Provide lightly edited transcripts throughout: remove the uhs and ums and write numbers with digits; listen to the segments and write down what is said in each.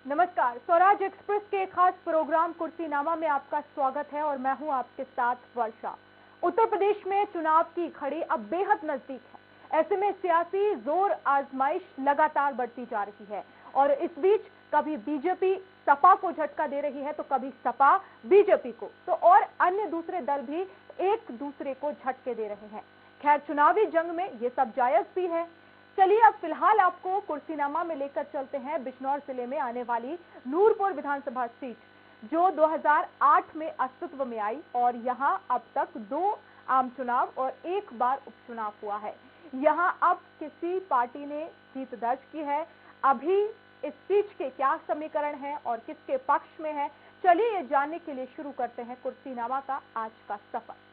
नमस्कार, स्वराज एक्सप्रेस के खास प्रोग्राम कुर्सीनामा में आपका स्वागत है और मैं हूं आपके साथ वर्षा। उत्तर प्रदेश में चुनाव की घड़ी अब बेहद नजदीक है। ऐसे में सियासी जोर आजमाइश लगातार बढ़ती जा रही है और इस बीच कभी बीजेपी सपा को झटका दे रही है तो कभी सपा बीजेपी को, तो और अन्य दूसरे दल भी एक दूसरे को झटके दे रहे हैं। खैर, चुनावी जंग में ये सब जायज भी है। चलिए अब फिलहाल आपको कुर्सीनामा में लेकर चलते हैं बिजनौर जिले में आने वाली नूरपुर विधानसभा सीट, जो 2008 में अस्तित्व में आई और यहां अब तक 2 आम चुनाव और 1 बार उपचुनाव हुआ है। यहां अब किसी पार्टी ने जीत दर्ज की है। अभी इस सीट के क्या समीकरण है और किसके पक्ष में है, चलिए ये जानने के लिए शुरू करते हैं कुर्सीनामा का आज का सफर।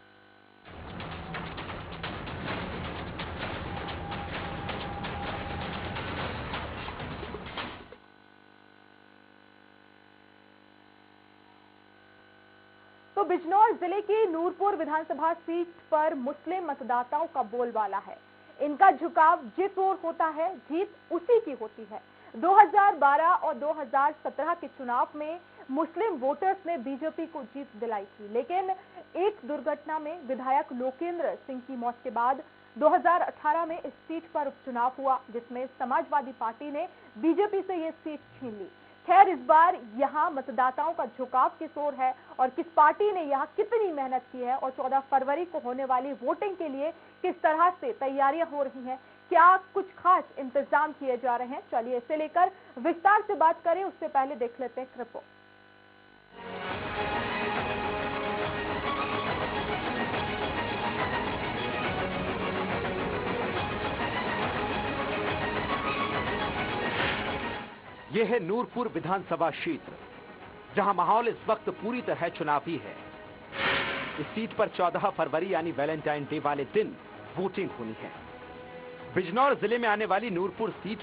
तो बिजनौर जिले की नूरपुर विधानसभा सीट पर मुस्लिम मतदाताओं का बोलबाला है। इनका झुकाव जिस ओर होता है, जीत उसी की होती है। 2012 और 2017 के चुनाव में मुस्लिम वोटर्स ने बीजेपी को जीत दिलाई थी, लेकिन एक दुर्घटना में विधायक लोकेंद्र सिंह की मौत के बाद 2018 में इस सीट पर उपचुनाव हुआ, जिसमें समाजवादी पार्टी ने बीजेपी से यह सीट छीन ली। खैर, इस बार यहां मतदाताओं का झुकाव किस ओर है और किस पार्टी ने यहां कितनी मेहनत की है और 14 फरवरी को होने वाली वोटिंग के लिए किस तरह से तैयारियां हो रही हैं, क्या कुछ खास इंतजाम किए जा रहे हैं, चलिए इसे लेकर विस्तार से बात करें। उससे पहले देख लेते हैं रिपोर्ट। यह है नूरपुर विधानसभा क्षेत्र, जहां माहौल इस वक्त पूरी तरह चुनावी है। इस सीट पर 14 फरवरी यानी वैलेंटाइन डे वाले दिन वोटिंग होनी है। बिजनौर जिले में आने वाली नूरपुर सीट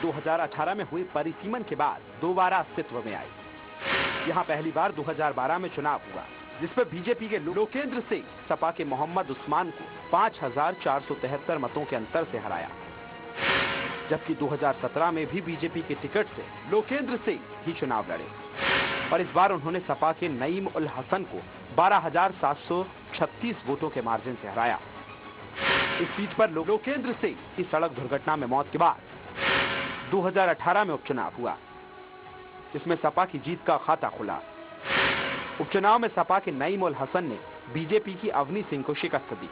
2018 में हुए परिसीमन के बाद 2 बार अस्तित्व में आई। यहां पहली बार 2012 में चुनाव हुआ, जिसमें बीजेपी के लोकेंद्र सिंह सपा के मोहम्मद उस्मान को 5473 मतों के अंतर से हराया, जबकि 2017 में भी बीजेपी के टिकट से लोकेंद्र सिंह ही चुनाव लड़े और इस बार उन्होंने सपा के नईम उल हसन को 12,736 वोटों के मार्जिन से हराया। इस सीट पर लोकेंद्र सिंह की सड़क दुर्घटना में मौत के बाद 2018 में उपचुनाव हुआ, जिसमें सपा की जीत का खाता खुला। उपचुनाव में सपा के नईम उल हसन ने बीजेपी की अवनी सिंह को शिकस्त दी।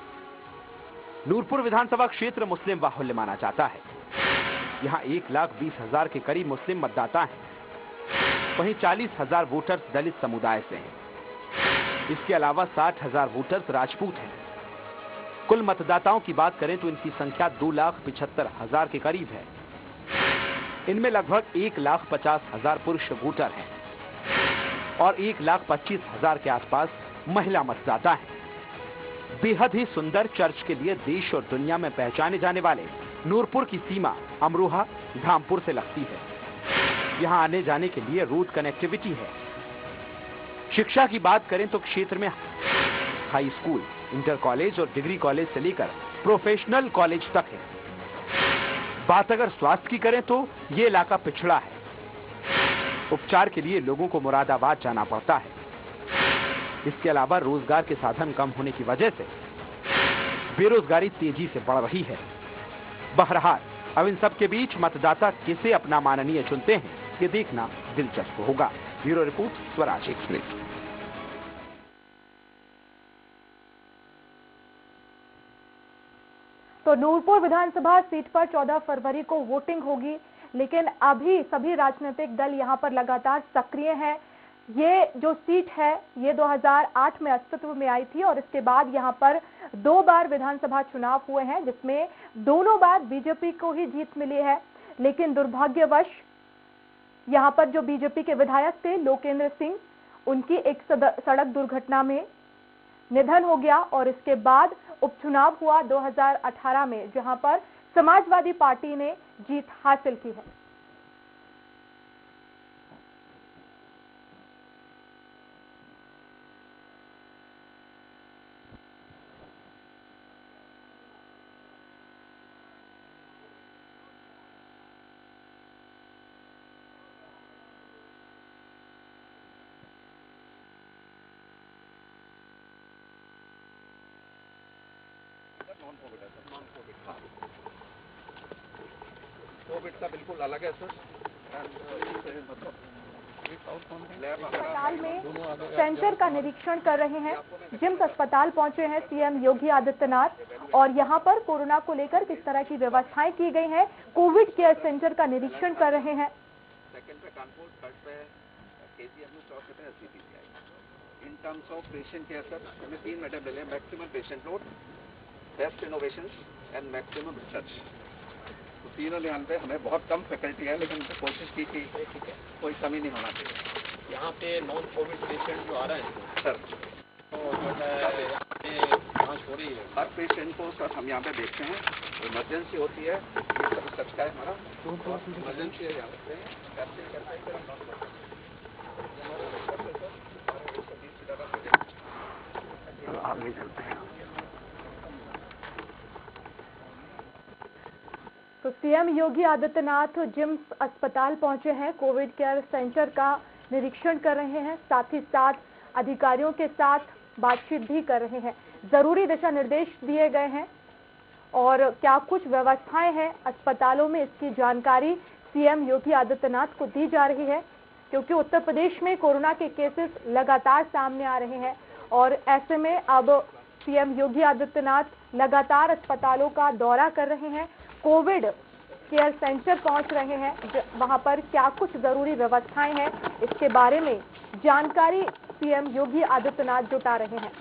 नूरपुर विधानसभा क्षेत्र मुस्लिम बाहुल्य माना जाता है। यहां 1,20,000 के करीब मुस्लिम मतदाता हैं, वहीं 40,000 वोटर्स दलित समुदाय से हैं। इसके अलावा 60,000 वोटर्स राजपूत हैं। कुल मतदाताओं की बात करें तो इनकी संख्या 2,75,000 के करीब है। इनमें लगभग 1,50,000 पुरुष वोटर हैं और 1,25,000 के आसपास महिला मतदाता हैं। बेहद ही सुंदर चर्च के लिए देश और दुनिया में पहचाने जाने वाले नूरपुर की सीमा अमरोहा धामपुर से लगती है। यहां आने जाने के लिए रोड कनेक्टिविटी है। शिक्षा की बात करें तो क्षेत्र में हाई स्कूल, इंटर कॉलेज और डिग्री कॉलेज से लेकर प्रोफेशनल कॉलेज तक है। बात अगर स्वास्थ्य की करें तो ये इलाका पिछड़ा है। उपचार के लिए लोगों को मुरादाबाद जाना पड़ता है। इसके अलावा रोजगार के साधन कम होने की वजह से बेरोजगारी तेजी से बढ़ रही है। बहरहाल, अब इन सब के बीच मतदाता किसे अपना माननीय चुनते हैं, ये देखना दिलचस्प होगा। Bureau report, Swaraj express. तो नूरपुर विधानसभा सीट पर 14 फरवरी को वोटिंग होगी, लेकिन अभी सभी राजनीतिक दल यहां पर लगातार सक्रिय हैं। ये जो सीट है ये 2008 में अस्तित्व में आई थी और इसके बाद यहां पर 2 बार विधानसभा चुनाव हुए हैं, जिसमें दोनों बार बीजेपी को ही जीत मिली है। लेकिन दुर्भाग्यवश यहां पर जो बीजेपी के विधायक थे लोकेंद्र सिंह, उनकी एक सड़क दुर्घटना में निधन हो गया और इसके बाद उपचुनाव हुआ 2018 में, जहां पर समाजवादी पार्टी ने जीत हासिल की है। कोविड का बिल्कुल अलग है सर। अस्पताल में सेंटर का निरीक्षण कर रहे हैं। जिम्स अस्पताल पहुंचे हैं सीएम योगी आदित्यनाथ और यहां पर कोरोना को लेकर किस तरह की व्यवस्थाएं की गई हैं, कोविड केयर सेंटर का निरीक्षण कर रहे हैं। सेकंड पे कानपुर, थर्ड पे केजीएमयू, चौथे पे CPCI. In terms of patient care sir हमें 3 मैटर मिले, maximum patient load, best innovations and maximum research. तो तीनों ध्यान पे हमें बहुत कम फैकल्टी है, लेकिन कोशिश की कि कोई कमी नहीं होना चाहिए। यहाँ पे नॉन कोविड पेशेंट जो आ रहे हैं सर, तो जो है यहाँ पे जाँच हो रही है। हर पेशेंट को सर हम यहाँ पे देखते हैं, इमरजेंसी होती है, ये सब रिसर्च का है हमारा, इमरजेंसी है यहाँ पे आगे चलते हैं। तो सीएम योगी आदित्यनाथ जिम्स अस्पताल पहुंचे हैं, कोविड केयर सेंटर का निरीक्षण कर रहे हैं, साथ ही साथ अधिकारियों के साथ बातचीत भी कर रहे हैं। जरूरी दिशा निर्देश दिए गए हैं और क्या कुछ व्यवस्थाएं हैं अस्पतालों में, इसकी जानकारी सीएम योगी आदित्यनाथ को दी जा रही है, क्योंकि उत्तर प्रदेश में कोरोना के केसेस लगातार सामने आ रहे हैं और ऐसे में अब सीएम योगी आदित्यनाथ लगातार अस्पतालों का दौरा कर रहे हैं, कोविड केयर सेंटर पहुंच रहे हैं, वहां पर क्या कुछ जरूरी व्यवस्थाएं हैं इसके बारे में जानकारी सीएम योगी आदित्यनाथ जुटा रहे हैं।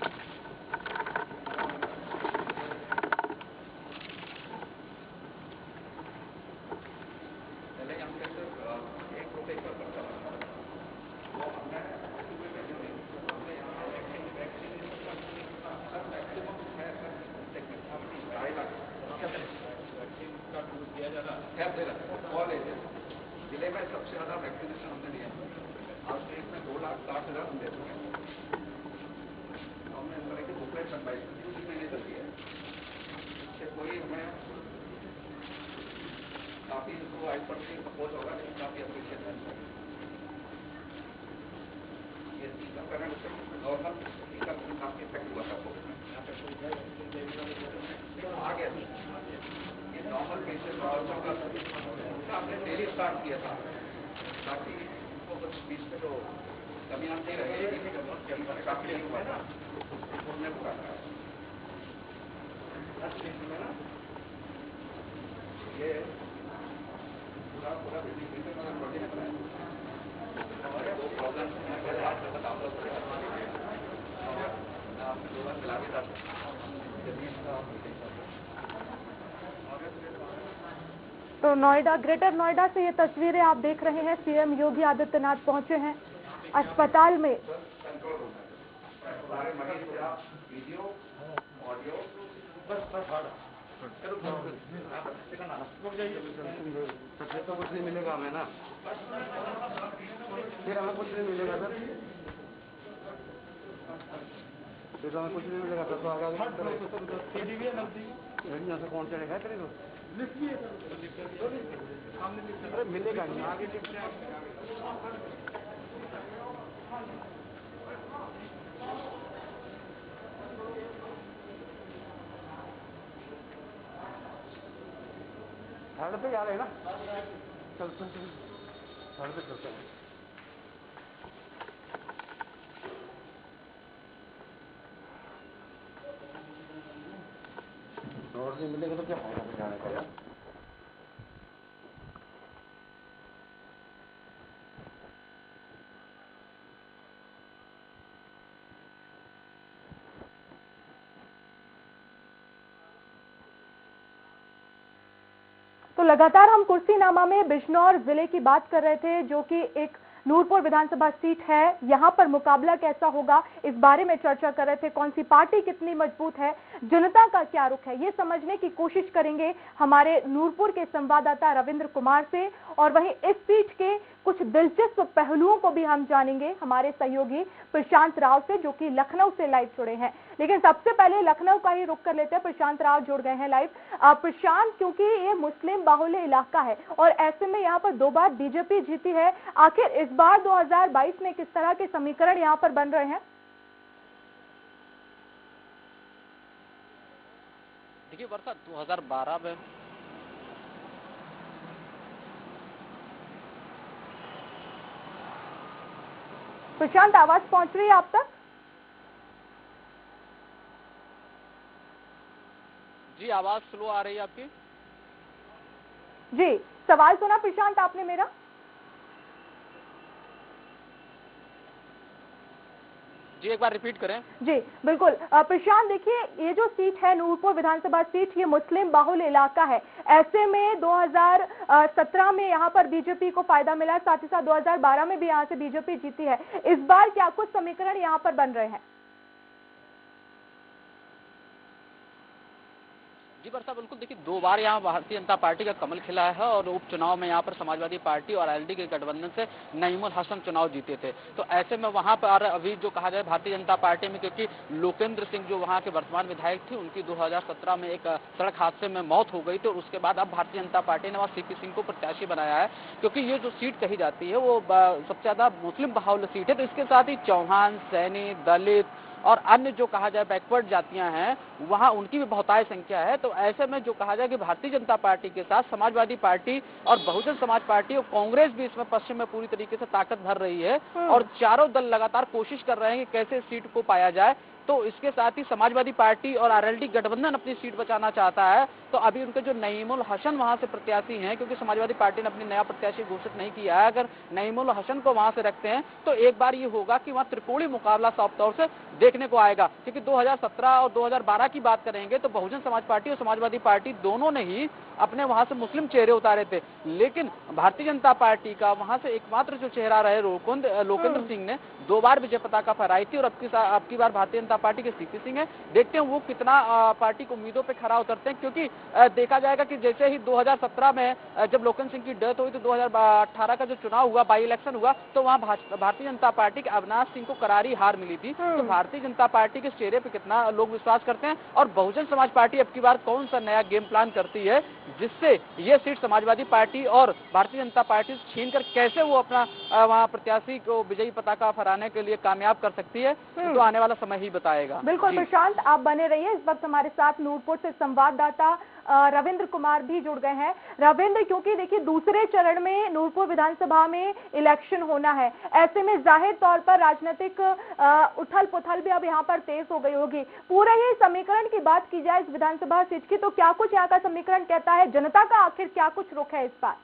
जिले में सबसे ज्यादा वैक्सीनेशन हमने दिया, आज के इसमें 2,60,000 हम दे चुके हैं। हमने इस तरह की बुकलेट बनवाई उसी महीने से दिया है, इससे कोई हमें काफी इसको आई पर सपोर्ट होगा, लेकिन काफी अप्रिशिएट है ये टीकाकरण से नॉर्मल टीकाकरण काफी इफेक्ट हुआ था कोविड में। आ गया ये नॉर्मल पेशेंट आपने डेली स्टार्ट किया था ताकि इसको कुछ बीच में तो कमी आती रहेगी, काफी हुआ ना उन्होंने पूरा करा ना ये पूरा बिल्डिंग प्रोजेक्ट है और 2 प्रॉब्लम आपने 2 बार मिला भी था जमीन का। तो नोएडा, ग्रेटर नोएडा से ये तस्वीरें आप देख रहे हैं, सीएम योगी आदित्यनाथ पहुंचे हैं अस्पताल में। तो कुछ नहीं मिलेगा हमें ना, फिर हमें कुछ नहीं मिलेगा सर, फिर हमें कुछ नहीं मिलेगा सर। तो आगे यहाँ से कौन चढ़ेगा करेगा अरे मिलेगा नहीं आगे देखते हैं। थर्ड पे जा रहे हैं ना, चलते हैं थर्ड पे चलते हैं। रोड नहीं मिलेगा तो क्या होगा जाने का। तो लगातार हम कुर्सीनामा में बिजनौर जिले की बात कर रहे थे, जो कि एक नूरपुर विधानसभा सीट है। यहां पर मुकाबला कैसा होगा इस बारे में चर्चा कर रहे थे, कौन सी पार्टी कितनी मजबूत है, जनता का क्या रुख है, ये समझने की कोशिश करेंगे हमारे नूरपुर के संवाददाता रविंद्र कुमार से। और वहीं इस सीट के कुछ दिलचस्प पहलुओं को भी हम जानेंगे हमारे सहयोगी प्रशांत राव से, जो कि लखनऊ से लाइव जुड़े हैं। लेकिन सबसे पहले लखनऊ का ही रुख कर लेते हैं, प्रशांत राव जुड़ गए हैं लाइव। प्रशांत, क्योंकि ये मुस्लिम बाहुल्य इलाका है और ऐसे में यहाँ पर 2 बार बीजेपी जीती है, आखिर इस बार 2022 में किस तरह के समीकरण यहाँ पर बन रहे हैं? देखिए वर्षा 2012 में प्रशांत, आवाज पहुंच रही है आप तक? जी आवाज स्लो आ रही है आपकी। जी, सवाल सुना प्रशांत आपने मेरा? जी एक बार रिपीट करें। जी बिल्कुल प्रशांत, देखिए ये जो सीट है नूरपुर विधानसभा सीट, ये मुस्लिम बाहुल इलाका है। ऐसे में 2017 में यहाँ पर बीजेपी को फायदा मिला, साथ ही साथ 2012 में भी यहाँ से बीजेपी जीती है। इस बार क्या कुछ समीकरण यहाँ पर बन रहे हैं? जी वर्षा, बिल्कुल देखिए 2 बार यहाँ भारतीय जनता पार्टी का कमल खिला है और उपचुनाव में यहाँ पर समाजवादी पार्टी और एलडी के गठबंधन से नईमुल हसन चुनाव जीते थे। तो ऐसे में वहाँ पर अभी जो कहा जाए भारतीय जनता पार्टी में, क्योंकि लोकेंद्र सिंह जो वहाँ के वर्तमान विधायक थे, उनकी 2017 में एक सड़क हादसे में मौत हो गई थी और उसके बाद अब भारतीय जनता पार्टी ने वहाँ सीपी सिंह को प्रत्याशी बनाया है, क्योंकि ये जो सीट कही जाती है वो सबसे ज्यादा मुस्लिम बाहुल्य सीट है। तो इसके साथ ही चौहान, सैनी, दलित और अन्य जो कहा जाए बैकवर्ड जातियां हैं, वहां उनकी भी बहुतायत संख्या है। तो ऐसे में जो कहा जाए कि भारतीय जनता पार्टी के साथ समाजवादी पार्टी और बहुजन समाज पार्टी और कांग्रेस भी इसमें पश्चिम में पूरी तरीके से ताकत भर रही है और चारों दल लगातार कोशिश कर रहे हैं कि कैसे सीट को पाया जाए। तो इसके साथ ही समाजवादी पार्टी और आरएलडी गठबंधन अपनी सीट बचाना चाहता है। तो अभी उनके जो नईमुल हसन वहां से प्रत्याशी हैं, क्योंकि समाजवादी पार्टी ने अपनी नया प्रत्याशी घोषित नहीं किया है, अगर नईमुल हसन को वहां से रखते हैं तो एक बार ये होगा कि वहां त्रिकोणीय मुकाबला साफ तौर से देखने को आएगा। क्योंकि 2017 और 2012 की बात करेंगे तो बहुजन समाज पार्टी और समाजवादी पार्टी दोनों ने ही अपने वहां से मुस्लिम चेहरे उतारे थे, लेकिन भारतीय जनता पार्टी का वहां से एकमात्र जो चेहरा रहे लोकेंद्र सिंह ने 2 बार विजय पताका फहराई थी और अब की बार भारतीय जनता पार्टी के सीपी सिंह है। देखते हैं वो कितना पार्टी को उम्मीदों पे खरा उतरते हैं, क्योंकि देखा जाएगा कि जैसे ही 2017 में जब लोकेंद्र सिंह की डेथ हुई तो 2018 का जो चुनाव हुआ, बाई इलेक्शन हुआ, तो वहां भारतीय जनता पार्टी के अविनाश सिंह को करारी हार मिली थी। तो भारतीय जनता पार्टी के चेहरे पे कितना लोग विश्वास करते हैं और बहुजन समाज पार्टी अब की बार कौन सा नया गेम प्लान करती है जिससे ये सीट समाजवादी पार्टी और भारतीय जनता पार्टी से छीनकर कैसे वो अपना वहां प्रत्याशी को विजयी पताका फहराने के लिए कामयाब कर सकती है, तो आने वाला समय ही बताएगा। बिल्कुल प्रशांत, आप बने रहिए। इस वक्त हमारे साथ नूरपुर से संवाददाता रविंद्र कुमार भी जुड़ गए हैं। रविंद्र, क्योंकि देखिए दूसरे चरण में नूरपुर विधानसभा में इलेक्शन होना है, ऐसे में जाहिर तौर पर राजनीतिक उथल पुथल भी अब यहाँ पर तेज हो गई होगी। पूरे ही समीकरण की बात की जाए इस विधानसभा सीट की, तो क्या कुछ यहाँ का समीकरण कहता है? जनता का आखिर क्या कुछ रुख है इस बार?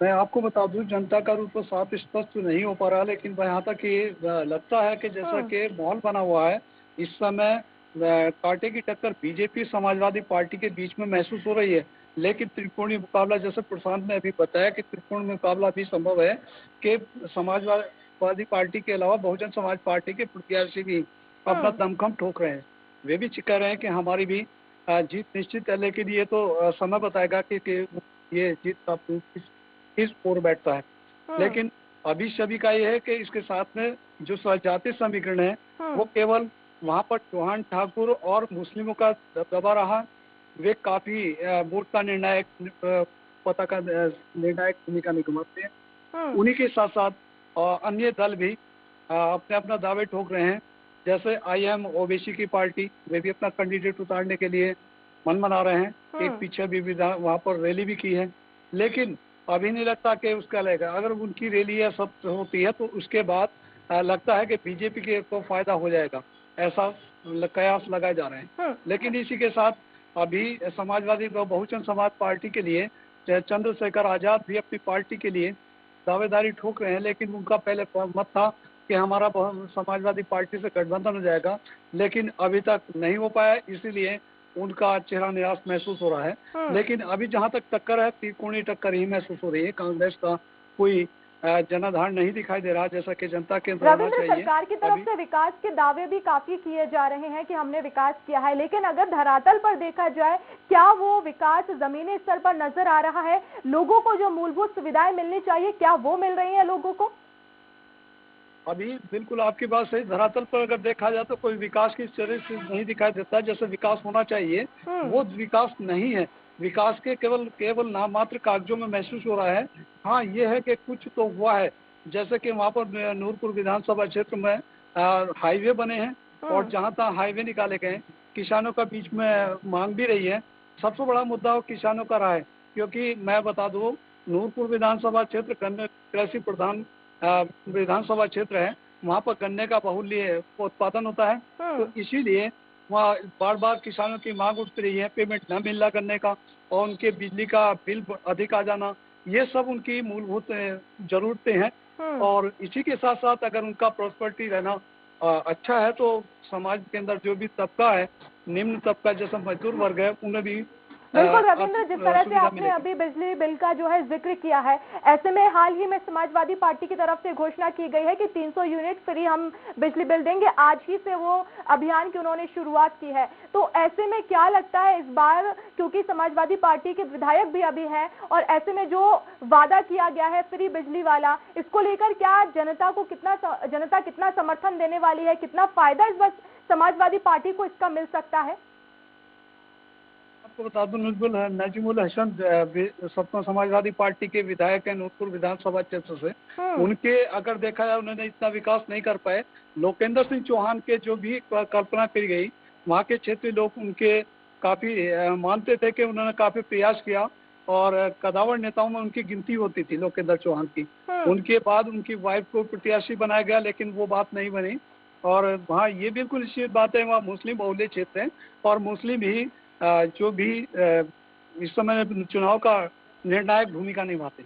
मैं आपको बता दूं, जनता का रूप तो साफ स्पष्ट नहीं हो पा रहा, लेकिन यहाँ तक ये लगता है कि जैसा कि माहौल बना हुआ है इस समय कांटे की टक्कर बीजेपी समाजवादी पार्टी के बीच में महसूस हो रही है। लेकिन त्रिकोणीय मुकाबला, जैसे प्रशांत ने अभी बताया कि त्रिकोणीय मुकाबला भी संभव है कि समाजवादी पार्टी के अलावा बहुजन समाज पार्टी के प्रत्याशी भी अपना दमखम ठोक रहे हैं। वे भी कह रहे हैं कि हमारी भी जीत निश्चित है, लेकिन ये तो समय बताएगा कि ये जीत का किस ओर बैठता है। लेकिन अभी सभी का ये है कि इसके साथ में जो जातीय समीकरण है वो केवल वहाँ पर चौहान, ठाकुर और मुस्लिमों का दबदबा रहा। वे काफी वोट का निर्णायक पता का निर्णायक भूमिका निभाते हैं। उन्हीं के साथ साथ अन्य दल भी अपने अपना दावे ठोक रहे हैं। जैसे IM ओबीसी की पार्टी, वे भी अपना कैंडिडेट उतारने के लिए मन बना रहे हैं। एक पीछे भी वहाँ पर रैली भी की है, लेकिन अभी नहीं लगता कि उसका लगेगा। अगर उनकी रैली या सब होती है तो उसके बाद लगता है कि बीजेपी के को फायदा हो जाएगा, ऐसा कयास लगाए जा रहे हैं। लेकिन इसी के साथ अभी समाजवादी बहुजन समाज पार्टी के लिए चंद्रशेखर आजाद भी अपनी पार्टी के लिए दावेदारी ठोक रहे हैं, लेकिन उनका पहले मत था कि हमारा समाजवादी पार्टी से गठबंधन हो जाएगा, लेकिन अभी तक नहीं हो पाया, इसीलिए उनका चेहरा निराश महसूस हो रहा है। लेकिन अभी जहां तक टक्कर है, त्रिकोणीय टक्कर ही महसूस हो रही है। कांग्रेस का कोई जनाधार नहीं दिखाई दे रहा, जैसा कि जनता के अंदर होना चाहिए। सरकार की तरफ से विकास के दावे भी काफी किए जा रहे हैं कि हमने विकास किया है, लेकिन अगर धरातल पर देखा जाए, क्या वो विकास जमीनी स्तर पर नजर आ रहा है? लोगों को जो मूलभूत सुविधाएं मिलनी चाहिए, क्या वो मिल रही है लोगों को? अभी बिल्कुल आपकी बात सही। धरातल पर अगर देखा जाए तो कोई विकास की तरह से नहीं दिखाई देता। जैसे विकास होना चाहिए वो विकास नहीं है। विकास के केवल नाम मात्र कागजों में महसूस हो रहा है। हाँ, ये है कि कुछ तो हुआ है, जैसे कि वहाँ पर नूरपुर विधानसभा क्षेत्र में हाईवे बने हैं और जहाँ तहाँ हाईवे निकाले गए, किसानों का बीच में मांग भी रही है। सबसे बड़ा मुद्दा वो किसानों का रहा है, क्योंकि मैं बता दूं, नूरपुर विधानसभा क्षेत्र कृषि प्रधान विधानसभा क्षेत्र है। वहाँ पर गन्ने का बहुल्य उत्पादन होता है, तो इसीलिए वहाँ बार बार किसानों की मांग उठ रही है, पेमेंट न मिलना करने का और उनके बिजली का बिल अधिक आ जाना, ये सब उनकी मूलभूत जरूरतें हैं। और इसी के साथ साथ अगर उनका प्रॉस्पेरिटी रहना अच्छा है तो समाज के अंदर जो भी तबका है, निम्न तबका जैसा मजदूर वर्ग है, उन्हें भी बिल्कुल रविंद्र, जिस तरह से आपने अभी बिजली बिल का जो है जिक्र किया है, ऐसे में हाल ही में समाजवादी पार्टी की तरफ से घोषणा की गई है कि 300 यूनिट फ्री हम बिजली बिल देंगे। आज ही से वो अभियान की उन्होंने शुरुआत की है, तो ऐसे में क्या लगता है इस बार, क्योंकि समाजवादी पार्टी के विधायक भी अभी हैं, और ऐसे में जो वादा किया गया है फ्री बिजली वाला, इसको लेकर क्या जनता कितना समर्थन देने वाली है, कितना फायदा इस बार समाजवादी पार्टी को इसका मिल सकता है? आपको बता दूं, नजीमुल हसन सपना समाजवादी पार्टी के विधायक हैं नूरपुर विधानसभा क्षेत्र से। उनके अगर देखा जाए, उन्होंने इतना विकास नहीं कर पाए। लोकेंद्र सिंह चौहान के जो भी कल्पना की गई, वहाँ के क्षेत्रीय लोग उनके काफी मानते थे कि उन्होंने काफी प्रयास किया और कदावर नेताओं में उनकी गिनती होती थी लोकेंद्र चौहान की। उनके बाद उनकी वाइफ को प्रत्याशी बनाया गया, लेकिन वो बात नहीं बनी। और वहाँ ये बिल्कुल निश्चित बात है, वहाँ मुस्लिम बहुल्य क्षेत्र है और मुस्लिम ही जो भी इस समय चुनाव का निर्णायक भूमिका निभाते।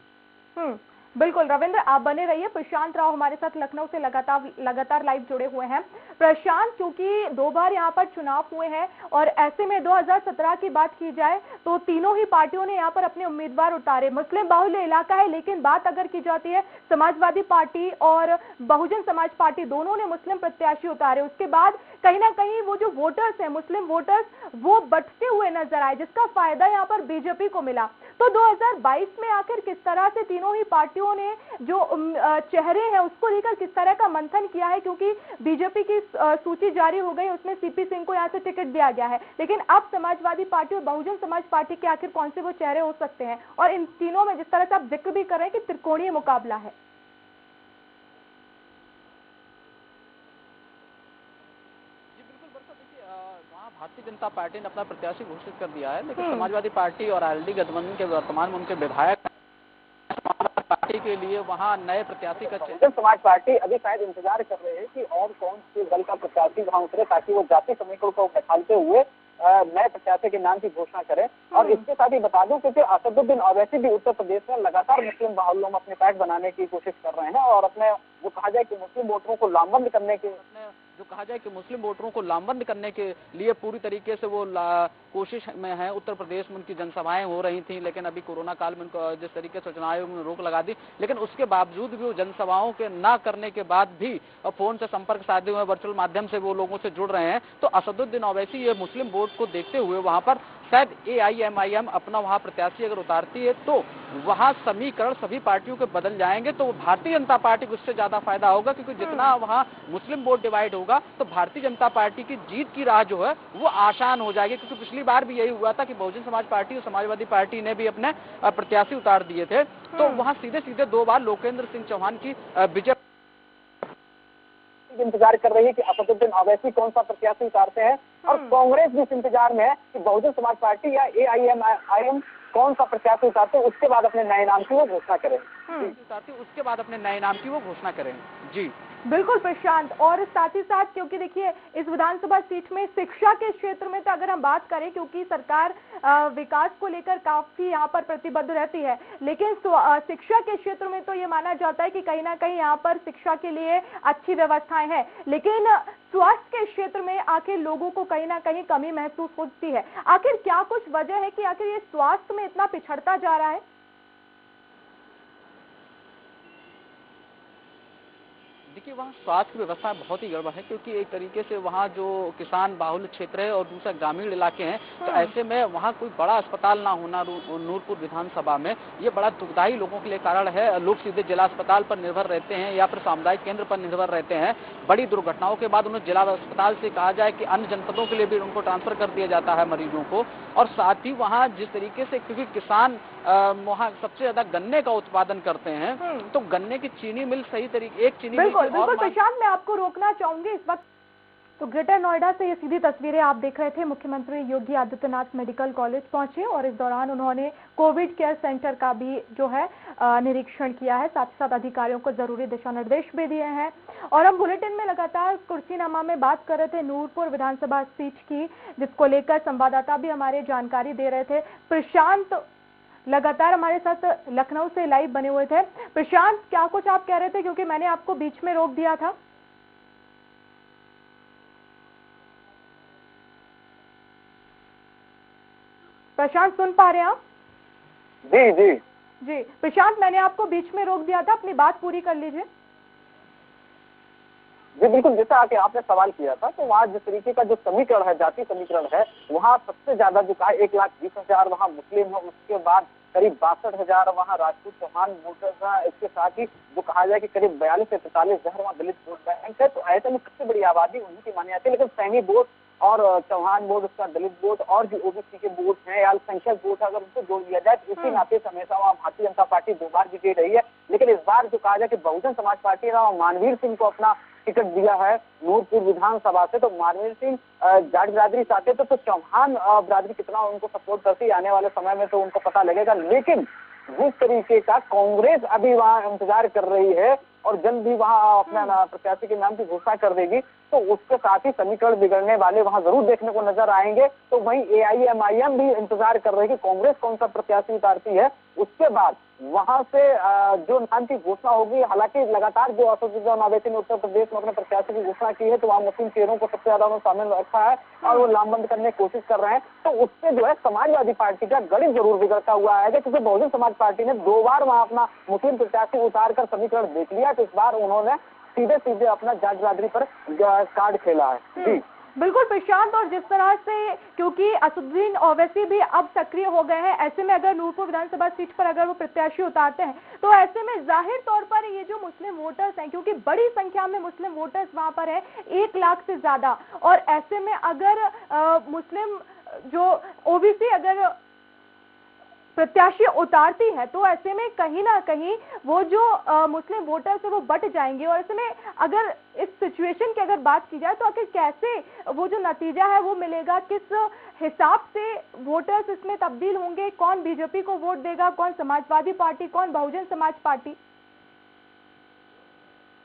बिल्कुल रविंद्र, आप बने रहिए। प्रशांत राव हमारे साथ लखनऊ से लगातार लाइव जुड़े हुए हैं। प्रशांत, क्योंकि 2 बार यहाँ पर चुनाव हुए हैं और ऐसे में 2017 की बात की जाए तो तीनों ही पार्टियों ने यहाँ पर अपने उम्मीदवार उतारे। मुस्लिम बाहुल्य इलाका है, लेकिन बात अगर की जाती है, समाजवादी पार्टी और बहुजन समाज पार्टी दोनों ने मुस्लिम प्रत्याशी उतारे। उसके बाद कहीं ना कहीं वो जो वोटर्स हैं, मुस्लिम वोटर्स, वो बढ़ते हुए नजर आए, जिसका फायदा यहाँ पर बीजेपी को मिला। तो 2022 में आखिर किस तरह से तीनों ही पार्टियों ने जो चेहरे हैं उसको लेकर किस तरह का मंथन किया है, क्योंकि बीजेपी की सूची जारी हो गई, उसमें सीपी सिंह को यहाँ से टिकट दिया गया है, लेकिन अब समाजवादी पार्टी और बहुजन समाज पार्टी के आखिर कौन से वो चेहरे हो सकते हैं? और इन तीनों में जिस तरह से आप जिक्र भी कर रहे हैं कि त्रिकोणीय मुकाबला है। भारतीय जनता पार्टी ने अपना प्रत्याशी घोषित कर दिया है, लेकिन समाजवादी पार्टी और आरएलडी गठबंधन के वर्तमान में उनके विधायक पार्टी के लिए वहां नए प्रत्याशी का चयन। समाज पार्टी अभी शायद इंतजार कर रहे हैं कि और कौन से दल का प्रत्याशी वहां उतरे, ताकि वो जाति समीकरण को बैठाते हुए नए प्रत्याशी के नाम की घोषणा करें। और इसके साथ ही बता दूं, क्योंकि असदुद्दीन ओवैसी भी उत्तर प्रदेश में लगातार मुस्लिम बाहुल्यों में अपने पैठ बनाने की कोशिश कर रहे हैं और अपने जो कहा जाए कि मुस्लिम वोटरों को लामबंद करने के लिए पूरी तरीके से वो कोशिश में है। उत्तर प्रदेश में उनकी जनसभाएं हो रही थी, लेकिन अभी कोरोना काल में उनको जिस तरीके से चुनाव आयोग ने रोक लगा दी, लेकिन उसके बावजूद भी वो जनसभाओं के ना करने के बाद भी फोन से संपर्क साधे हुए, वर्चुअल माध्यम से वो लोगों से जुड़ रहे हैं। तो असदुद्दीन ओवैसी ये मुस्लिम वोट को देखते हुए वहां पर शायद AIMIM अपना वहां प्रत्याशी अगर उतारती है तो वहां समीकरण सभी पार्टियों के बदल जाएंगे। तो भारतीय जनता पार्टी को उससे ज्यादा फायदा होगा, क्योंकि जितना वहां मुस्लिम वोट डिवाइड होगा तो भारतीय जनता पार्टी की जीत की राह जो है वो आसान हो जाएगी। क्योंकि पिछली बार भी यही हुआ था कि बहुजन समाज पार्टी और समाजवादी पार्टी ने भी अपने प्रत्याशी उतार दिए थे, तो वहां सीधे सीधे 2 बार लोकेंद्र सिंह चौहान की विजय इंतजार कर रही है कि असदुद्दीन ओवैसी कौन सा प्रत्याशी उतारते हैं। और कांग्रेस भी इस इंतजार में है कि बहुजन समाज पार्टी या AIMIM कौन सा प्रत्याशी उतारते हैं, उसके बाद अपने नए नाम की वो घोषणा करें। उसके बाद अपने नए नाम की वो घोषणा करें। जी बिल्कुल प्रशांत, और साथ ही साथ क्योंकि देखिए इस विधानसभा सीट में शिक्षा के क्षेत्र में तो अगर हम बात करें, क्योंकि सरकार विकास को लेकर काफी यहाँ पर प्रतिबद्ध रहती है, लेकिन शिक्षा के क्षेत्र में तो ये माना जाता है कि कहीं ना कहीं यहाँ पर शिक्षा के लिए अच्छी व्यवस्थाएं हैं, लेकिन स्वास्थ्य के क्षेत्र में आखिर लोगों को कहीं ना कहीं कमी महसूस होती है। आखिर क्या कुछ वजह है कि आखिर ये स्वास्थ्य में इतना पिछड़ता जा रहा है? देखिए, वहाँ स्वास्थ्य की व्यवस्था बहुत ही गड़बड़ है, क्योंकि एक तरीके से वहाँ जो किसान बाहुल्य क्षेत्र है और दूसरा ग्रामीण इलाके हैं, तो ऐसे में वहाँ कोई बड़ा अस्पताल ना होना नूरपुर विधानसभा में ये बड़ा दुखदायी लोगों के लिए कारण है। लोग सीधे जिला अस्पताल पर निर्भर रहते हैं या फिर सामुदायिक केंद्र पर निर्भर रहते हैं। बड़ी दुर्घटनाओं के बाद उन्हें जिला अस्पताल से कहा जाए कि अन्य जनपदों के लिए भी उनको ट्रांसफर कर दिया जाता है मरीजों को। और साथ ही वहाँ जिस तरीके से, क्योंकि किसान वहाँ सबसे ज्यादा गन्ने का उत्पादन करते हैं, तो गन्ने की चीनी मिल सही तरीके, एक चीनी बिल्कुल प्रशांत, मैं आपको रोकना चाहूंगी इस वक्त। तो ग्रेटर नोएडा से ये सीधी तस्वीरें आप देख रहे थे। मुख्यमंत्री योगी आदित्यनाथ मेडिकल कॉलेज पहुंचे और इस दौरान उन्होंने कोविड केयर सेंटर का भी जो है निरीक्षण किया है, साथ ही साथ अधिकारियों को जरूरी दिशा निर्देश भी दिए हैं। और हम बुलेटिन में लगातार कुर्सीनामा में बात कर रहे थे नूरपुर विधानसभा सीट की, जिसको लेकर संवाददाता भी हमारे जानकारी दे रहे थे। प्रशांत लगातार हमारे साथ लखनऊ से लाइव बने हुए थे। प्रशांत, क्या कुछ आप कह रहे थे, क्योंकि मैंने आपको बीच में रोक दिया था। प्रशांत, सुन पा रहे हैं आप? जी जी जी प्रशांत, मैंने आपको बीच में रोक दिया था, अपनी बात पूरी कर लीजिए। जी बिल्कुल, जैसा कि आपने सवाल किया था, तो वहाँ जिस तरीके का जो समीकरण है, जाति समीकरण है, वहाँ सबसे ज्यादा जो कहा 1,20,000 वहाँ मुस्लिम है, उसके बाद करीब 62,000 वहाँ राजपूत चौहान वोटर्स है, इसके साथ ही जो कहा जाए कि करीब 42 से 43,000 वहाँ दलित वोट बैंक है। तो ऐसे में सबसे बड़ी आबादी उन्हीं की मानी जाती है। लेकिन सैनी वोट और चौहान वोट, उसका दलित वोट और जो ओबीसी के वोट हैं या अल्पसंख्यक वोट है, अगर उनको जोड़ दिया जाए तो इसी नाते से हमेशा वहाँ भारतीय जनता पार्टी 2 बार जीती रही है। लेकिन इस बार जो कहा जाए कि बहुजन समाज पार्टी ने मानवीर सिंह को अपना टिकट दिया है नूरपुर विधानसभा से। तो मानवीर सिंह जाट बिरादरी से आते तो चौहान बिरादरी कितना उनको सपोर्ट करती आने वाले समय में तो उनको पता लगेगा। लेकिन जिस तरीके का कांग्रेस अभी वहाँ इंतजार कर रही है और जल्द ही वहाँ अपना प्रत्याशी के नाम की घोषणा कर देगी, तो उसके साथ ही समीकरण बिगड़ने वाले वहाँ जरूर देखने को नजर आएंगे। तो वहीं AIMIM भी इंतजार कर रही है कि कांग्रेस कौन सा प्रत्याशी उतारती है। उसके बाद वहां से जो नाम की घोषणा होगी, हालांकि लगातार जो असदुद्दीन ओवैसी ने उत्तर प्रदेश में अपने प्रत्याशी की घोषणा की है, तो वहाँ मुस्लिम चेहरों को सबसे ज्यादा उन्होंने शामिल रखा है और वो लामबंद करने की कोशिश कर रहे हैं। तो उससे जो है समाजवादी पार्टी का गणित जरूर बिगड़ता हुआ आएगा, क्योंकि बहुजन समाज पार्टी ने 2 बार वहाँ अपना मुस्लिम प्रत्याशी उतार कर समीकरण देख लिया। तो इस बार उन्होंने सीधे अपना जाट बिरादरी पर कार्ड खेला है। जी बिल्कुल प्रशांत, और जिस तरह से क्योंकि असदुद्दीन ओवैसी भी अब सक्रिय हो गए हैं, ऐसे में अगर नूरपुर विधानसभा सीट पर अगर वो प्रत्याशी उतारते हैं तो ऐसे में जाहिर तौर पर ये जो मुस्लिम वोटर्स हैं, क्योंकि बड़ी संख्या में मुस्लिम वोटर्स वहां पर है, 1 लाख से ज्यादा, और ऐसे में अगर मुस्लिम जो ओबीसी अगर प्रत्याशी उतारती है तो ऐसे में कहीं ना कहीं वो जो मुस्लिम वोटर्स है वो बट जाएंगे। और ऐसे में अगर इस सिचुएशन की अगर बात की जाए तो आखिर कैसे वो जो नतीजा है वो मिलेगा, किस हिसाब से वोटर्स इसमें तब्दील होंगे, कौन बीजेपी को वोट देगा, कौन समाजवादी पार्टी, कौन बहुजन समाज पार्टी?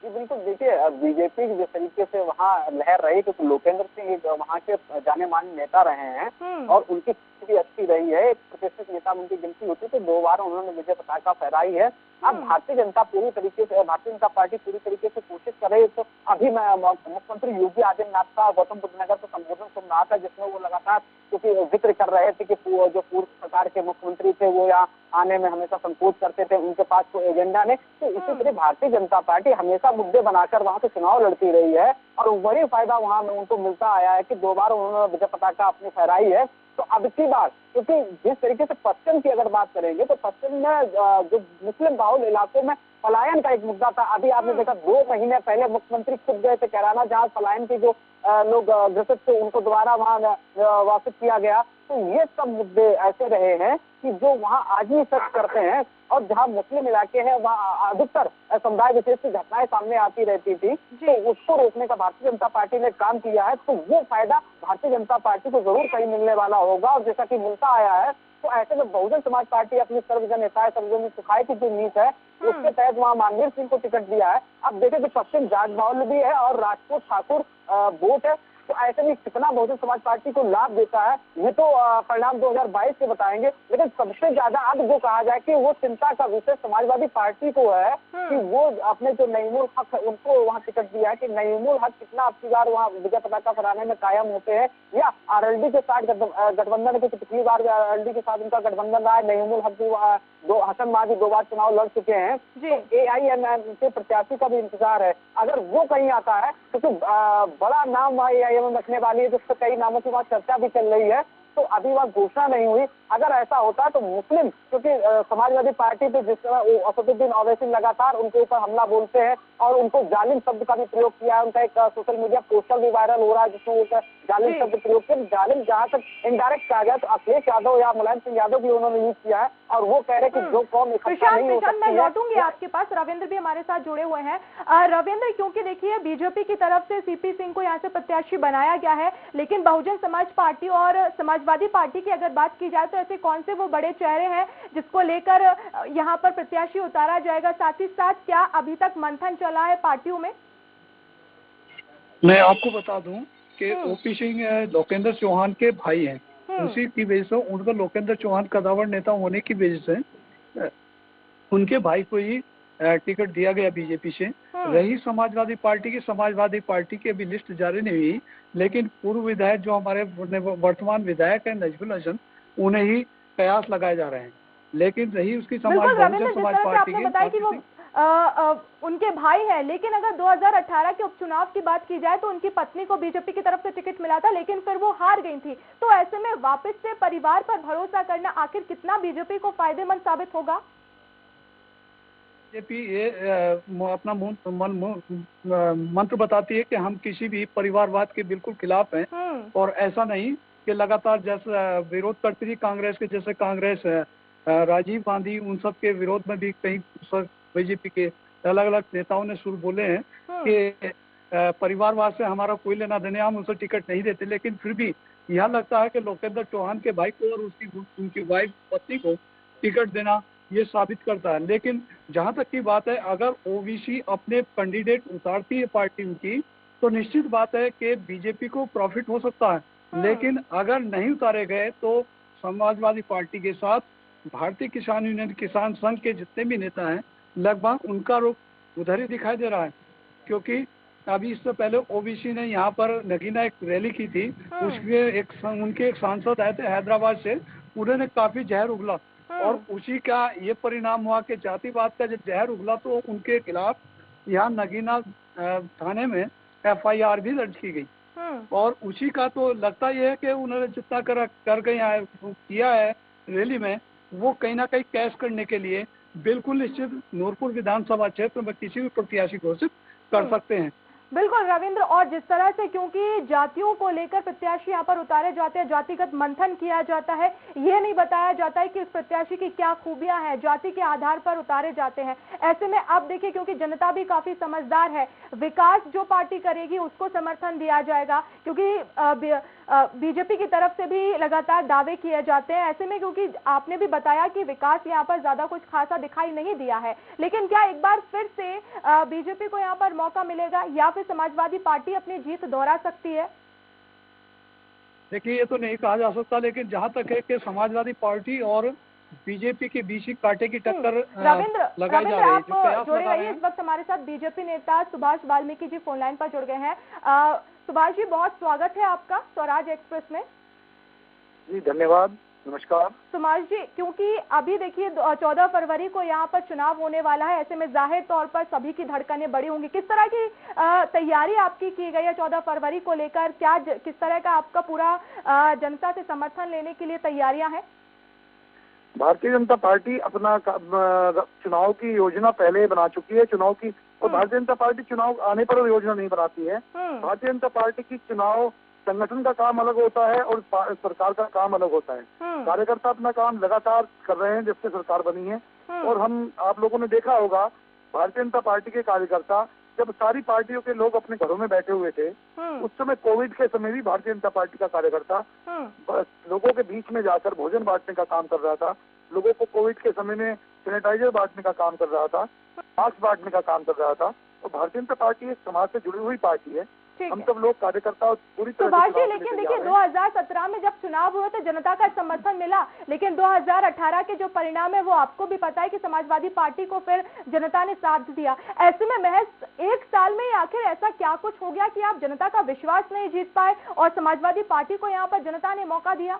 जी बिल्कुल, देखिए बीजेपी जिस तरीके से वहाँ लहर रही, क्योंकि लोकेंद्र सिंह वहाँ के जाने माने नेता रहे हैं और उनकी भी अच्छी रही है, एक प्रतिष्ठित नेता उनकी गिनती होती, तो 2 बार उन्होंने विजय पताका फहराई है। अब भारतीय जनता पार्टी पूरी तरीके से कोशिश कर रही है। तो अभी मैं मुख्यमंत्री योगी आदित्यनाथ का गौतम बुद्ध नगर से संबोधन सुन रहा था, जिसमें वो लगातार क्योंकि जिक्र कर रहे थे कि जो पूर्व सरकार के मुख्यमंत्री थे वो यहाँ आने में हमेशा संकोच करते थे, उनके पास कोई एजेंडा नहीं। तो इसी तरह भारतीय जनता पार्टी हमेशा मुद्दे बनाकर वहाँ से चुनाव लड़ती रही है और वही फायदा वहाँ में उनको मिलता आया है कि 2 बार उन्होंने विजय पताका अपनी फहराई है। तो अब की बात, क्योंकि जिस तरीके से पश्चिम की अगर बात करेंगे तो पश्चिम में जो मुस्लिम बाहुल इलाकों में पलायन का एक मुद्दा था। अभी आपने देखा 2 महीने पहले मुख्यमंत्री खुद गए थे कैराना, जहाँ पलायन की जो लोग ग्रसित थे उनको दोबारा वहाँ वापस किया गया। तो ये सब मुद्दे ऐसे रहे हैं कि जो वहाँ आज भी सर्च करते हैं और जहाँ मुस्लिम इलाके हैं वहाँ अधिकतर समुदाय विशेष की घटनाएं सामने आती रहती थी, तो उसको रोकने का भारतीय जनता पार्टी ने काम किया है। तो वो फायदा भारतीय जनता पार्टी को जरूर कहीं मिलने वाला होगा और जैसा कि मिलता आया है, तो ऐसे में बहुजन समाज पार्टी अपनी सर्वजन हिताय सर्वजन सुखाय की जो नीति है उसके तहत वहाँ मानवीर सिंह को टिकट दिया है। अब देखें कि पश्चिम जाट बाहुल भी है और राजपूत ठाकुर वोट है, तो ऐसे में कितना बहुजन समाज पार्टी को लाभ देता है ये तो परिणाम 2022 के बताएंगे। लेकिन सबसे ज्यादा अब जो कहा जाए कि वो चिंता का विषय समाजवादी पार्टी को है कि वो अपने जो नईमुल हक है उनको वहाँ टिकट दिया है कि नईमुल हक कितना अब की बार वहाँ विजय पताका फहराने में कायम होते हैं या RLD के साथ गठबंधन, क्योंकि पिछली बार RLD के साथ उनका गठबंधन रहा है। नईमुल हक भी हसन माजी 2 बार चुनाव लड़ चुके हैं। तो AIMIM के प्रत्याशी का भी इंतजार है, अगर वो कहीं आता है तो बड़ा नाम AIMIM रखने वाली है, जिससे कई नामों की वहाँ चर्चा भी चल रही है। तो अभी वह घोषणा नहीं हुई, अगर ऐसा होता है तो मुस्लिम, क्योंकि समाजवादी पार्टी पे जिस तरह असदुद्दीन ओवैसी लगातार उनके ऊपर हमला बोलते हैं और उनको जालिम शब्द का भी प्रयोग किया है। उनका एक सोशल मीडिया पोस्टर भी वायरल हो रहा है जिसमें वो जालिम शब्द प्रयोग किया। जालिम जहाँ तक इनडायरेक्ट कहा गया तो अखिलेश यादव या मुलायम सिंह यादव भी उन्होंने यूज किया है और वो कह रहे कि जो कौम इकट्ठा नहीं हो सकती मैं लौटूंगी आपके पास। रविंद्र भी हमारे साथ जुड़े हुए हैं। रविंद्र, क्योंकि देखिए बीजेपी की तरफ से सीपी सिंह को यहाँ से प्रत्याशी बनाया गया है, लेकिन बहुजन समाज पार्टी और समाजवादी पार्टी की अगर बात की जाए तो ऐसे कौन से वो बड़े चेहरे हैं जिसको लेकर यहाँ पर प्रत्याशी उतारा जाएगा? साथ ही साथ क्या अभी तक मंथन चला है पार्टियों में? मैं आपको बता दूं कि ओपी सिंह लोकेंद्र चौहान के भाई हैं, उसी की वजह से उनको लोकेंद्र चौहान कदावर नेता होने की वजह से उनके भाई को ही टिकट दिया गया बीजेपी से। रही समाजवादी पार्टी की अभी लिस्ट जारी नहीं हुई, लेकिन पूर्व विधायक जो हमारे वर्तमान विधायक है नजमुल हसन, उन्हें ही कयास लगाए जा रहे हैं। लेकिन रही उसकी समाज पार्टी की उनके भाई है, लेकिन अगर 2018 के उपचुनाव की बात की जाए तो उनकी पत्नी को बीजेपी की तरफ से टिकट मिला था, लेकिन फिर वो हार गई थी। तो ऐसे में वापस से परिवार पर भरोसा करना आखिर कितना बीजेपी को फायदेमंद साबित होगा? बीजेपी ये अपना मंत्र बताती है कि हम किसी भी परिवारवाद के बिल्कुल खिलाफ हैं और ऐसा नहीं कि लगातार जैसे विरोध करती थी कांग्रेस के, जैसे कांग्रेस राजीव गांधी उन सब के विरोध में भी कई बीजेपी के अलग अलग नेताओं ने सुर बोले हैं कि परिवारवाद से हमारा कोई लेना देना, हम उसे टिकट नहीं देते। लेकिन फिर भी यह लगता है कि लोकेंद्र चौहान के भाई को और उनकी वाइफ पत्नी को टिकट देना ये साबित करता है। लेकिन जहां तक की बात है, अगर ओबीसी अपने कैंडिडेट उतारती है पार्टी उनकी, तो निश्चित बात है कि बीजेपी को प्रॉफिट हो सकता है। लेकिन अगर नहीं उतारे गए तो समाजवादी पार्टी के साथ भारतीय किसान यूनियन, किसान संघ के जितने भी नेता हैं, लगभग उनका रुख उधर ही दिखाई दे रहा है। क्योंकि अभी इससे पहले ओबीसी ने यहाँ पर नगीना एक रैली की थी, उसमें उनके एक सांसद आए थे हैदराबाद से, उन्होंने काफी जहर उगला और उसी का ये परिणाम हुआ कि जातिवाद का जब जहर उगला तो उनके खिलाफ यहाँ नगीना थाने में FIR भी दर्ज की गई। और उसी का तो लगता ही है कि उन्होंने जितना कर गए किया है रैली में, वो कहीं ना कहीं कैश करने के लिए बिल्कुल निश्चित नूरपुर विधानसभा क्षेत्र में किसी भी प्रत्याशी घोषित कर सकते हैं। बिल्कुल रविंद्र, और जिस तरह से क्योंकि जातियों को लेकर प्रत्याशी यहाँ पर उतारे जाते हैं, जातिगत मंथन किया जाता है, ये नहीं बताया जाता है कि इस प्रत्याशी की क्या खूबियां हैं, जाति के आधार पर उतारे जाते हैं। ऐसे में अब देखिए, क्योंकि जनता भी काफी समझदार है, विकास जो पार्टी करेगी उसको समर्थन दिया जाएगा, क्योंकि बीजेपी की तरफ से भी लगातार दावे किए जाते हैं। ऐसे में क्योंकि आपने भी बताया कि विकास यहाँ पर ज्यादा कुछ खासा दिखाई नहीं दिया है, लेकिन क्या एक बार फिर से बीजेपी को यहाँ पर मौका मिलेगा या फिर समाजवादी पार्टी अपनी जीत दोहरा सकती है? देखिए, ये तो नहीं कहा जा सकता, लेकिन जहां तक है कि समाजवादी पार्टी और बीजेपी के बीच ही कांटे की टक्कर रविंद्र लगाई जा रही है। आप जुड़े रहिए। इस वक्त हमारे साथ बीजेपी नेता सुभाष वाल्मीकि जी फोन लाइन पर जुड़ गए हैं। सुभाष जी, बहुत स्वागत है आपका स्वराज एक्सप्रेस में। जी धन्यवाद, नमस्कार। सुभाष जी, क्योंकि अभी देखिए 14 फरवरी को यहाँ पर चुनाव होने वाला है, ऐसे में जाहिर तौर पर सभी की धड़कनें बढ़ी होंगी। किस तरह की तैयारी आपकी की गई है 14 फरवरी को लेकर? क्या किस तरह का आपका पूरा जनता से समर्थन लेने के लिए तैयारियां हैं? भारतीय जनता पार्टी अपना चुनाव की योजना पहले बना चुकी है चुनाव की, और भारतीय जनता पार्टी चुनाव आने पर योजना नहीं बनाती है। भारतीय जनता पार्टी की चुनाव संगठन का काम अलग होता है और सरकार का काम अलग होता है। कार्यकर्ता अपना काम लगातार कर रहे हैं जब से सरकार बनी है, और आप लोगों ने देखा होगा भारतीय जनता पार्टी के कार्यकर्ता जब सारी पार्टियों के लोग अपने घरों में बैठे हुए थे, उस समय कोविड के समय भी भारतीय जनता पार्टी का कार्यकर्ता लोगों के बीच में जाकर भोजन बांटने का काम कर रहा था, लोगों को कोविड के समय में सैनिटाइजर बांटने का काम कर रहा था, मास्क बांटने का काम कर रहा था। और भारतीय जनता पार्टी एक समाज से जुड़ी हुई पार्टी है। हम सब लोग कार्यकर्ता पूरी तरह से। लेकिन देखिए 2017 में जब चुनाव हुए तो जनता का समर्थन मिला, लेकिन 2018 के जो परिणाम है वो आपको भी पता है कि समाजवादी पार्टी को फिर जनता ने साथ दिया। ऐसे में महज एक साल में आखिर ऐसा क्या कुछ हो गया कि आप जनता का विश्वास नहीं जीत पाए और समाजवादी पार्टी को यहाँ पर जनता ने मौका दिया?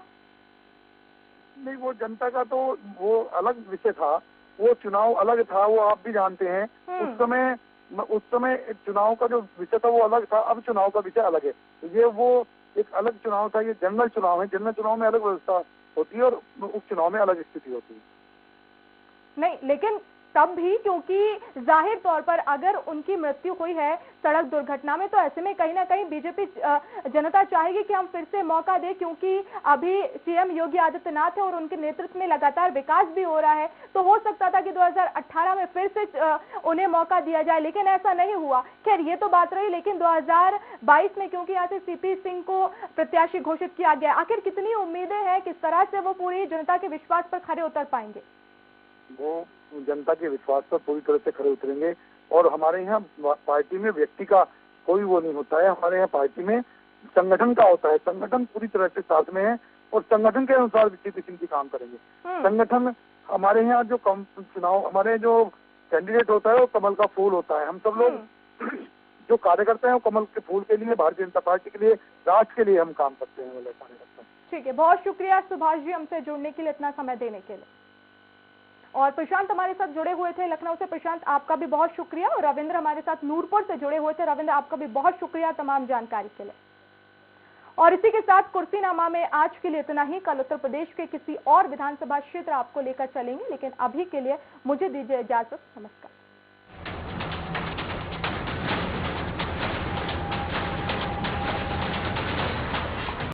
नहीं, वो जनता का तो वो अलग विषय था, वो चुनाव अलग था, वो आप भी जानते हैं। उस समय चुनाव का जो विषय था वो अलग था, अब चुनाव का विषय अलग है। ये वो एक अलग चुनाव था, ये जनरल चुनाव है। जनरल चुनाव में अलग व्यवस्था होती है और उपचुनाव में अलग स्थिति होती है। नहीं, लेकिन तब भी क्योंकि जाहिर तौर पर अगर उनकी मृत्यु हुई है सड़क दुर्घटना में, तो ऐसे में कहीं ना कहीं बीजेपी जनता चाहेगी कि हम फिर से मौका दें, क्योंकि अभी सीएम योगी आदित्यनाथ है और उनके नेतृत्व में लगातार विकास भी हो रहा है। तो हो सकता था कि 2018 में फिर से उन्हें मौका दिया जाए, लेकिन ऐसा नहीं हुआ। खैर, ये तो बात रही, लेकिन 2022 में क्योंकि यहाँ से सीपी सिंह को प्रत्याशी घोषित किया गया, आखिर कितनी उम्मीदें हैं, किस तरह से वो पूरी जनता के विश्वास पर खरे उतर पाएंगे? वो जनता के विश्वास पर पूरी तरह से खड़े उतरेंगे और हमारे यहाँ पार्टी में व्यक्ति का कोई वो नहीं होता है, हमारे यहाँ पार्टी में संगठन का होता है। संगठन पूरी तरह से साथ में है और संगठन के अनुसार सीपी सिंह की काम करेंगे। संगठन हमारे यहाँ जो चुनाव हमारे जो कैंडिडेट होता है वो कमल का फूल होता है। हम सब लोग जो कार्यकर्ता है वो कमल के फूल के लिए, भारतीय जनता पार्टी के लिए, राष्ट्र के लिए हम काम करते हैं वाले कार्यकर्ता। ठीक है, बहुत शुक्रिया सुभाष जी हमसे जुड़ने के लिए, इतना समय देने के लिए। और प्रशांत हमारे साथ जुड़े हुए थे लखनऊ से। प्रशांत, आपका भी बहुत शुक्रिया। और रविंद्र हमारे साथ नूरपुर से जुड़े हुए थे। रविंद्र, आपका भी बहुत शुक्रिया तमाम जानकारी के लिए। और इसी के साथ कुर्सीनामा में आज के लिए इतना ही। कल उत्तर प्रदेश के किसी और विधानसभा क्षेत्र आपको लेकर चलेंगे, लेकिन अभी के लिए मुझे दीजिए इजाजत। नमस्कार।